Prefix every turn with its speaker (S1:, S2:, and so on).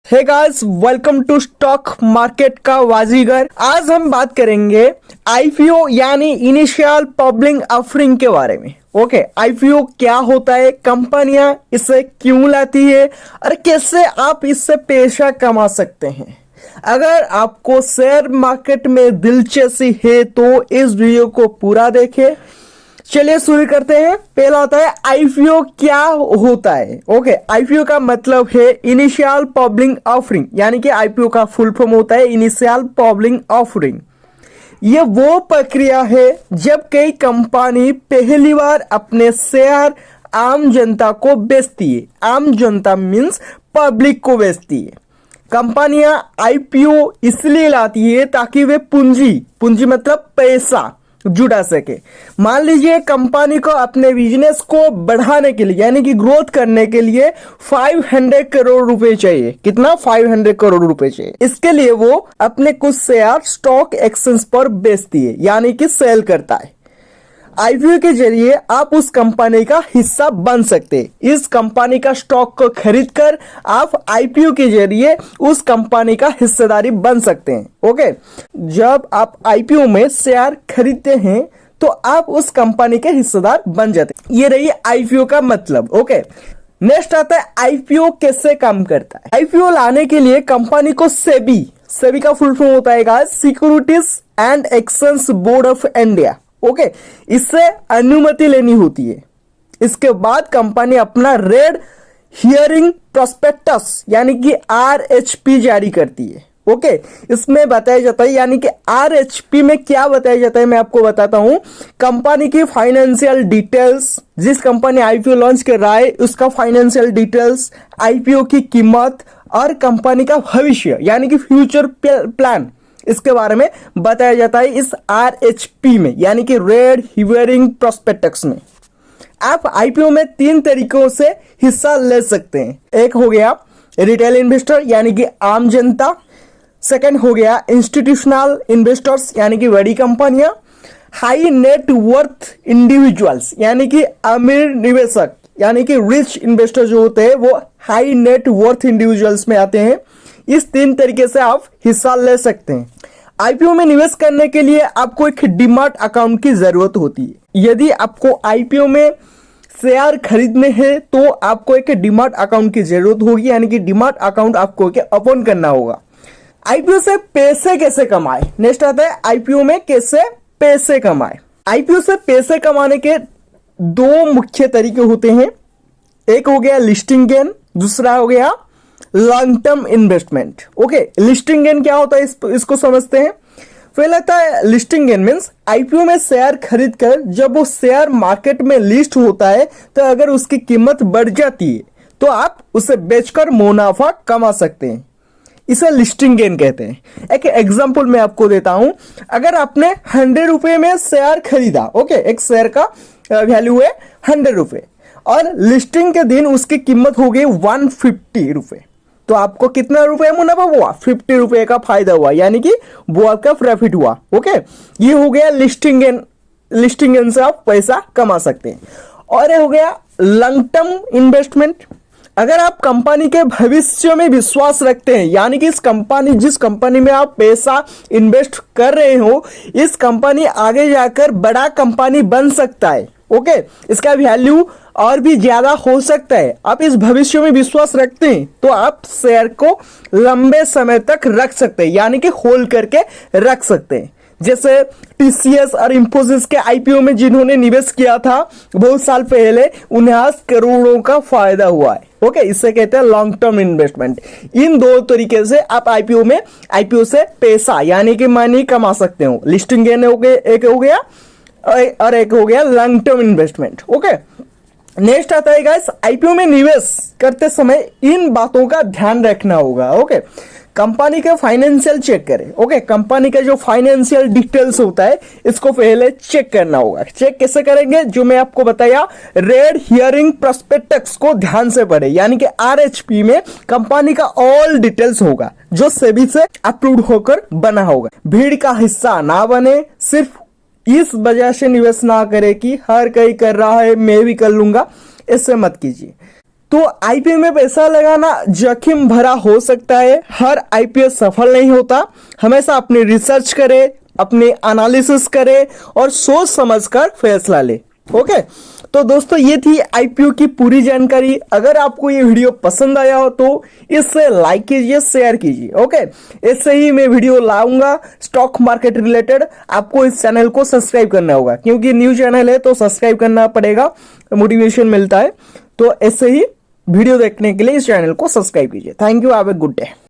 S1: Hey guys, welcome to stock market का बाजीगर। आज हम बात करेंगे आईपीओ यानी इनिशियल पब्लिक ऑफरिंग के बारे में। ओके, आईपीओ क्या होता है, कंपनियां इसे क्यों लाती है और कैसे आप इससे पैसा कमा सकते हैं। अगर आपको शेयर मार्केट में दिलचस्पी है तो इस वीडियो को पूरा देखें। चलिए शुरू करते हैं। पहला होता है आईपीओ क्या होता है। ओके, आईपीओ का मतलब है इनिशियल पब्लिक ऑफरिंग, यानी कि आईपीओ का फुल फॉर्म होता है इनिशियल पब्लिक ऑफरिंग। यह वो प्रक्रिया है जब कोई कंपनी पहली बार अपने शेयर आम जनता को बेचती है। आम जनता मीन्स पब्लिक को बेचती है। कंपनियां आईपीओ इसलिए लाती है ताकि वे पूंजी मतलब पैसा जुटा सके। मान लीजिए कंपनी को अपने बिजनेस को बढ़ाने के लिए यानी कि ग्रोथ करने के लिए 500 करोड़ रुपए चाहिए। कितना? 500 करोड़ रुपए चाहिए। इसके लिए वो अपने कुछ शेयर स्टॉक एक्सचेंज पर बेचती है, यानी कि सेल करता है। आईपीओ के जरिए आप उस कंपनी का हिस्सा बन सकते हैं। इस कंपनी का स्टॉक को खरीदकर आप आईपीओ के जरिए उस कंपनी का हिस्सेदारी बन सकते हैं। ओके, जब आप आईपीओ में शेयर खरीदते हैं तो आप उस कंपनी के हिस्सेदार बन जाते हैं। ये रही आईपीओ का मतलब। ओके, नेक्स्ट आता है आईपीओ कैसे काम करता है। आईपीओ लाने के लिए कंपनी को सेबी का फुल फॉर्म होता है securities and exchange board of India. Okay, इससे अनुमति लेनी होती है। इसके बाद कंपनी अपना रेड हियरिंग प्रोस्पेक्टस यानी कि आरएचपी जारी करती है। ओके, इसमें बताया जाता है, यानी कि आरएचपी में क्या बताया जाता है मैं आपको बताता हूं। कंपनी की फाइनेंशियल डिटेल्स, जिस कंपनी आईपीओ लॉन्च कर रहा है उसका फाइनेंशियल डिटेल्स, आईपीओ की कीमत और कंपनी का भविष्य यानी कि फ्यूचर प्लान, इसके बारे में बताया जाता है इस आरएचपी में, यानी कि रेड हियरिंग प्रोस्पेक्टस में। आप आईपीओ में 3 तरीकों से हिस्सा ले सकते हैं। एक हो गया रिटेल इन्वेस्टर यानी कि आम जनता, सेकंड हो गया इंस्टीट्यूशनल इन्वेस्टर्स यानी कि बड़ी कंपनियां, हाई नेट वर्थ इंडिविजुअल्स यानी कि अमीर निवेशक यानी कि रिच इन्वेस्टर जो होते हैं वो हाई नेट वर्थ इंडिविजुअल्स में आते हैं। इस 3 तरीके से आप हिस्सा ले सकते हैं। आईपीओ में निवेश करने के लिए आपको एक डीमैट अकाउंट की जरूरत होती है। यदि आपको आईपीओ में शेयर खरीदने हैं तो आपको एक डीमैट अकाउंट की जरूरत होगी, यानी कि डीमैट अकाउंट आपको ओपन करना होगा। आईपीओ से पैसे कैसे कमाए। नेक्स्ट आता है आईपीओ में कैसे पैसे कमाए। आईपीओ से पैसे कमाने के 2 मुख्य तरीके होते हैं। एक हो गया लिस्टिंग गेन, दूसरा हो गया long term investment. Okay, listing gain क्या होता है इसको समझते हैं। पहले आता है लिस्टिंग गेन मीन्स आईपीओ में शेयर खरीदकर जब वो शेयर मार्केट में लिस्ट होता है तो अगर उसकी कीमत बढ़ जाती है तो आप उसे बेचकर मुनाफा कमा सकते हैं। इसे लिस्टिंग गेन कहते हैं। एक एग्जांपल मैं आपको देता हूं। अगर आपने 100 रुपए में शेयर खरीदा, ओके, एक शेयर का वैल्यू है 100 रुपए और लिस्टिंग के दिन उसकी कीमत हो गई 150 रुपए, तो आपको कितना रुपए मुनाफा हुआ? 50 रुपए का फायदा हुआ, यानी कि वो आपका प्रॉफिट हुआ। ओके, ये हो गया लिस्टिंग गेन। लिस्टिंग गेन से आप पैसा कमा सकते हैं। और ये हो गया लॉन्ग टर्म इन्वेस्टमेंट। अगर आप कंपनी के भविष्य में विश्वास रखते हैं, यानी कि जिस कंपनी में आप पैसा इन्वेस्ट कर रहे हो, इस कंपनी आगे जाकर बड़ा कंपनी बन सकता है। ओके, इसका वैल्यू और भी ज्यादा हो सकता है। आप इस भविष्य में विश्वास रखते हैं तो आप शेयर को लंबे समय तक रख सकते हैं, यानी कि होल्ड करके रख सकते हैं। जैसे टीसीएस और इंफोसिस के आईपीओ में जिन्होंने निवेश किया था बहुत साल पहले, उन्हें करोड़ों का फायदा हुआ है। ओके, इससे कहते हैं लॉन्ग टर्म इन्वेस्टमेंट। इन 2 तरीके से आप आईपीओ से पैसा यानी कि मनी कमा सकते हो। लिस्टिंग गेन एक हो गया और एक हो गया long term investment. Okay, next आता है गाइस, आईपीओ में निवेश करते समय इन बातों का ध्यान रखना होगा। ओके, कंपनी का फाइनेंशियल चेक करें। ओके, कंपनी का जो फाइनेंशियल डिटेल्स होता है इसको पहले चेक करना होगा। चेक कैसे करेंगे? जो मैं आपको बताया, रेड हियरिंग प्रोस्पेक्टस को ध्यान से पढ़े, यानी कि आरएचपी में कंपनी का ऑल डिटेल्स होगा जो सेबी से अप्रूव होकर बना होगा। भीड़ का हिस्सा ना बने, सिर्फ इस वजह से निवेश ना करे कि हर कोई कर रहा है मैं भी कर लूंगा, ऐसे मत कीजिए। तो आईपीओ में पैसा लगाना जोखिम भरा हो सकता है। हर आईपीओ सफल नहीं होता। हमेशा अपनी रिसर्च करे, अपने एनालिसिस करे और सोच समझकर फैसला ले। ओके, तो दोस्तों ये थी आईपीओ की पूरी जानकारी। अगर आपको ये वीडियो पसंद आया हो तो इसे लाइक कीजिए, शेयर कीजिए। ओके, ऐसे ही मैं वीडियो लाऊंगा स्टॉक मार्केट रिलेटेड। आपको इस चैनल को सब्सक्राइब करना होगा क्योंकि न्यू चैनल है तो सब्सक्राइब करना पड़ेगा, मोटिवेशन मिलता है। तो ऐसे ही वीडियो देखने के लिए इस चैनल को सब्सक्राइब कीजिए। Thank you, have a good day.